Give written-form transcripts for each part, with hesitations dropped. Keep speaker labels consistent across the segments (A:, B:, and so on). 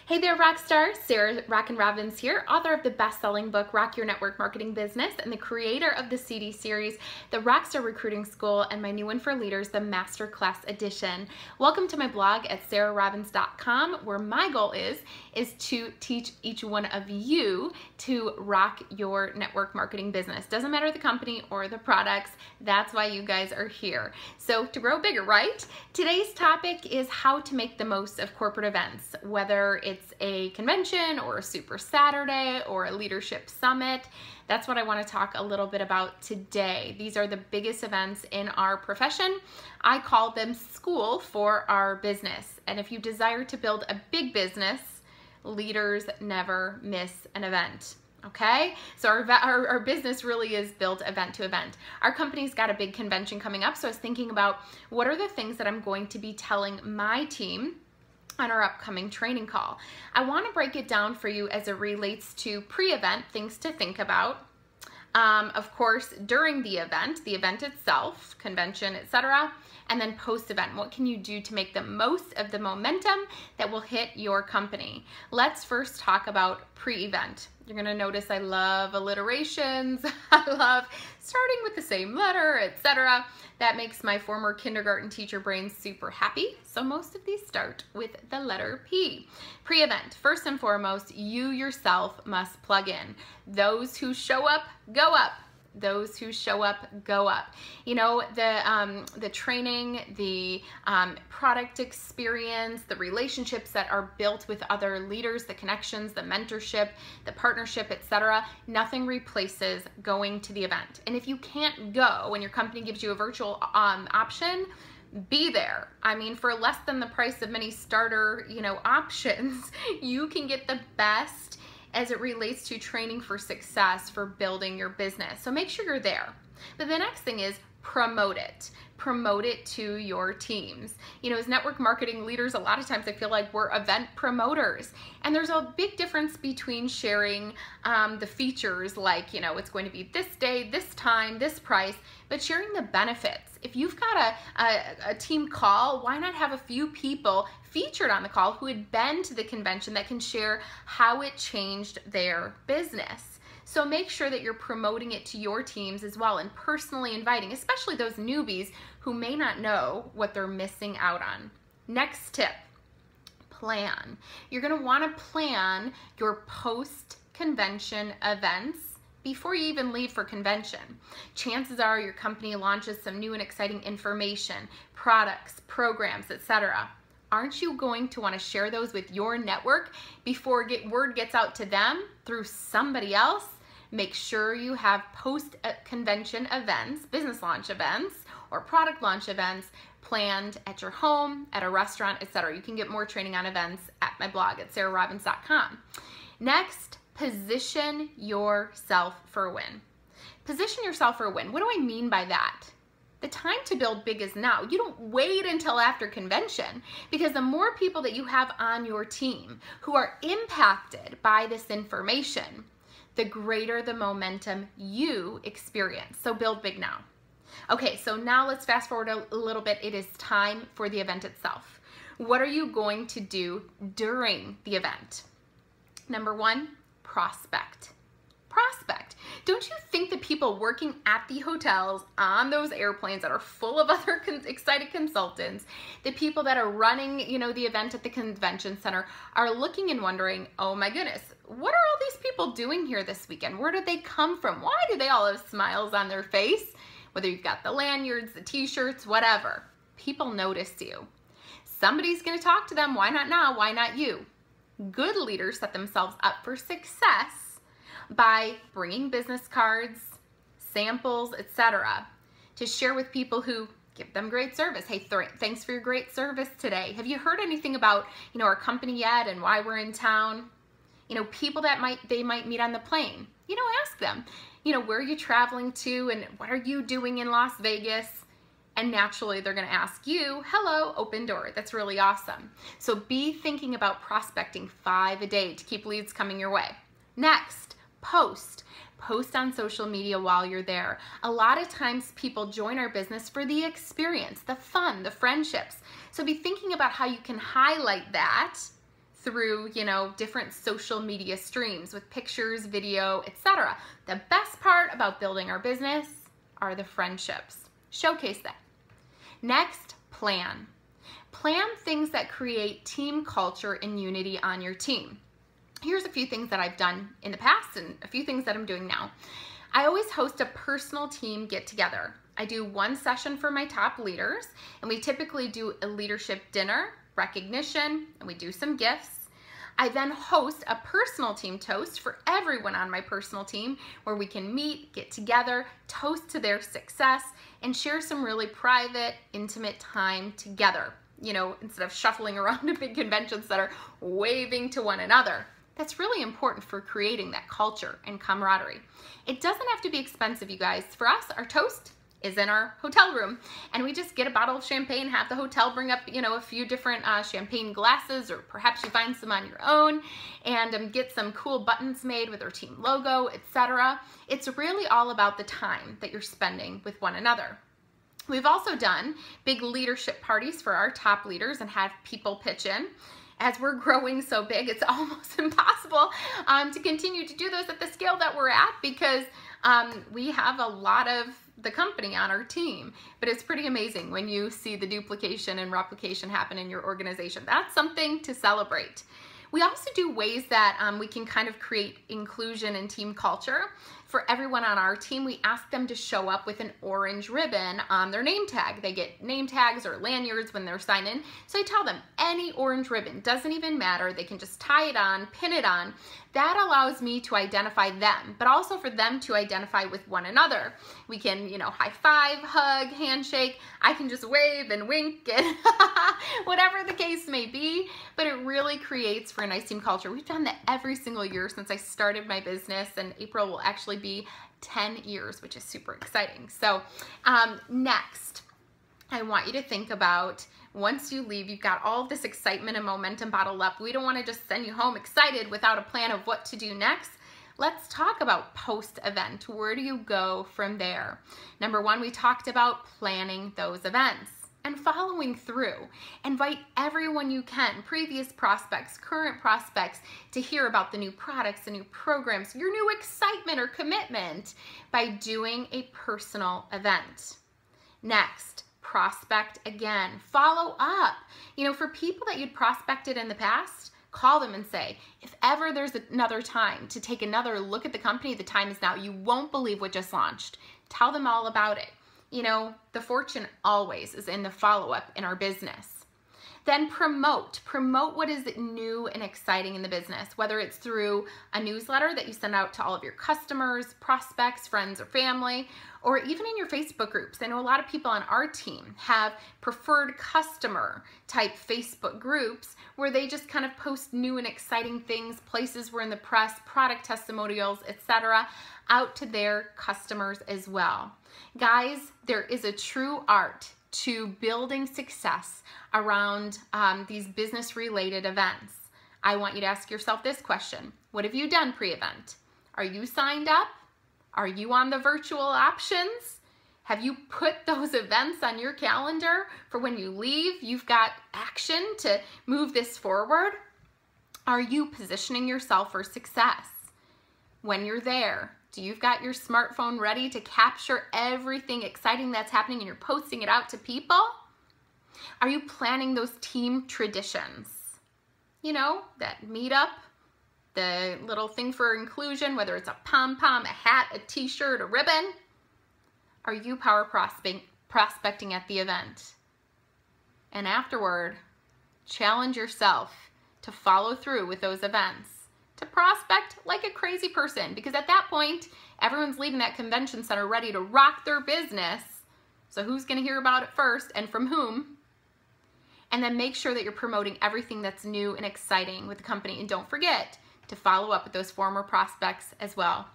A: Hey there, rock stars. Sarah Rockin' Robbins here, author of the best-selling book, Rock Your Network Marketing Business, and the creator of the CD series, the Rockstar Recruiting School, and my new one for leaders, the Masterclass Edition. Welcome to my blog at sarahrobbins.com, where my goal is to teach each one of you to rock your network marketing business. Doesn't matter the company or the products, that's why you guys are here. So to grow bigger, right? Today's topic is how to make the most of corporate events, whether it's a convention or a Super Saturday or a leadership summit. That's what I want to talk a little bit about today. These are the biggest events in our profession. I call them school for our business. And if you desire to build a big business, leaders never miss an event. Okay, so our business really is built event to event. Our company's got a big convention coming up, so I was thinking about what are the things that I'm going to be telling my team on our upcoming training call. I want to break it down for you as it relates to pre-event, things to think about. Of course, during the event itself, convention, etc., and then post-event, what can you do to make the most of the momentum that will hit your company? Let's first talk about pre-event. You're gonna notice I love alliterations. I love starting with the same letter, etc. That makes my former kindergarten teacher brain super happy. So most of these start with the letter P. Pre-event, first and foremost, you yourself must plug in. Those who show up, go up. Those who show up, go up. You know, the training, the product experience, the relationships that are built with other leaders, the connections, the mentorship, the partnership, etc. Nothing replaces going to the event. And if you can't go and your company gives you a virtual option, be there. I mean, for less than the price of many starter, options, you can get the best as it relates to training for success for building your business. So make sure you're there. But the next thing is promote it. Promote it to your teams. As network marketing leaders, a lot of times I feel like we're event promoters. And there's a big difference between sharing the features like, it's going to be this day, this time, this price, but sharing the benefits. If you've got a team call, why not have a few people featured on the call who had been to the convention that can share how it changed their business? So make sure that you're promoting it to your teams as well and personally inviting, especially those newbies who may not know what they're missing out on. Next tip, plan. You're going to want to plan your post-convention events before you even leave for convention. Chances are your company launches some new and exciting information, products, programs, etc. Aren't you going to want to share those with your network before word gets out to them through somebody else? Make sure you have post-convention events, business launch events, or product launch events planned at your home, at a restaurant, etc. You can get more training on events at my blog at sarahrobbins.com. Next, position yourself for a win. Position yourself for a win. What do I mean by that? The time to build big is now. You don't wait until after convention, because the more people that you have on your team who are impacted by this information, the greater the momentum you experience. So build big now. Okay, so now let's fast forward a little bit. It is time for the event itself. What are you going to do during the event? Number one, prospect. Prospect. Don't you think the people working at the hotels, on those airplanes that are full of other excited consultants, the people that are running, the event at the convention center are looking and wondering, oh my goodness, what are all these people doing here this weekend? Where did they come from? Why do they all have smiles on their face? Whether you've got the lanyards, the t-shirts, whatever. People notice you. Somebody's going to talk to them. Why not now? Why not you? Good leaders set themselves up for success by bringing business cards, samples, etc. to share with people who give them great service. Hey, thanks for your great service today. Have you heard anything about, our company yet and why we're in town? People that they might meet on the plane. Ask them, where are you traveling to and what are you doing in Las Vegas? And naturally, they're going to ask you, hello, open door. That's really awesome. So be thinking about prospecting 5 a day to keep leads coming your way. Next, post. Post on social media while you're there. A lot of times people join our business for the experience, the fun, the friendships. So be thinking about how you can highlight that through, different social media streams with pictures, video, etc. The best part about building our business are the friendships. Showcase that. Next, plan. Plan things that create team culture and unity on your team. Here's a few things that I've done in the past and a few things that I'm doing now. I always host a personal team get-together. I do one session for my top leaders, and we typically do a leadership dinner, recognition, and we do some gifts. I then host a personal team toast for everyone on my personal team where we can meet, get together, toast to their success, and share some really private, intimate time together, instead of shuffling around to big convention center, waving to one another. That's really important for creating that culture and camaraderie. It doesn't have to be expensive, you guys. For us, our toast is in our hotel room, and we just get a bottle of champagne, have the hotel bring up, a few different champagne glasses, or perhaps you find some on your own, and get some cool buttons made with our team logo, etc. It's really all about the time that you're spending with one another. We've also done big leadership parties for our top leaders and have people pitch in. As we're growing so big, it's almost impossible to continue to do those at the scale that we're at because we have a lot of the company on our team. But it's pretty amazing when you see the duplication and replication happen in your organization. That's something to celebrate. We also do ways that we can kind of create inclusion and team culture. For everyone on our team, we ask them to show up with an orange ribbon on their name tag. They get name tags or lanyards when they're signed in. So I tell them any orange ribbon, doesn't even matter. They can just tie it on, pin it on. That allows me to identify them, but also for them to identify with one another. We can, high five, hug, handshake. I can just wave and wink and whatever the case may be, but it really creates for a nice team culture. We've done that every single year since I started my business, and April will actually be 10 years, which is super exciting. So next, I want you to think about once you leave, you've got all of this excitement and momentum bottled up. We don't want to just send you home excited without a plan of what to do next. Let's talk about post-event. Where do you go from there? Number one, we talked about planning those events and following through. Invite everyone you can, previous prospects, current prospects, to hear about the new products, the new programs, your new excitement or commitment by doing a personal event. Next, prospect again. Follow up. For people that you'd prospected in the past, call them and say, if ever there's another time to take another look at the company, the time is now. You won't believe what just launched. Tell them all about it. The fortune always is in the follow-up in our business. Then promote. Promote what is new and exciting in the business, whether it's through a newsletter that you send out to all of your customers, prospects, friends, or family, or even in your Facebook groups. I know a lot of people on our team have preferred customer type Facebook groups where they just kind of post new and exciting things, places we're in the press, product testimonials, etc., out to their customers as well. Guys, there is a true art to building success around these business-related events. I want you to ask yourself this question. What have you done pre-event? Are you signed up? Are you on the virtual options? Have you put those events on your calendar for when you leave? You've got action to move this forward. Are you positioning yourself for success? When you're there, do you've got your smartphone ready to capture everything exciting that's happening and you're posting it out to people? Are you planning those team traditions? That meetup, the little thing for inclusion, whether it's a pom-pom, a hat, a t-shirt, a ribbon. Are you power prospecting at the event? And afterward, challenge yourself to follow through with those events, to prospect like a crazy person, because at that point, everyone's leaving that convention center ready to rock their business. So who's going to hear about it first and from whom? And then make sure that you're promoting everything that's new and exciting with the company. And don't forget to follow up with those former prospects as well.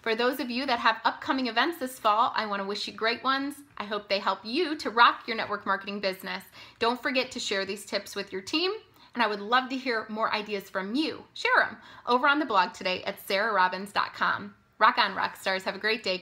A: For those of you that have upcoming events this fall, I want to wish you great ones. I hope they help you to rock your network marketing business. Don't forget to share these tips with your team. And I would love to hear more ideas from you. Share them over on the blog today at sarahrobbins.com. Rock on, rock stars. Have a great day.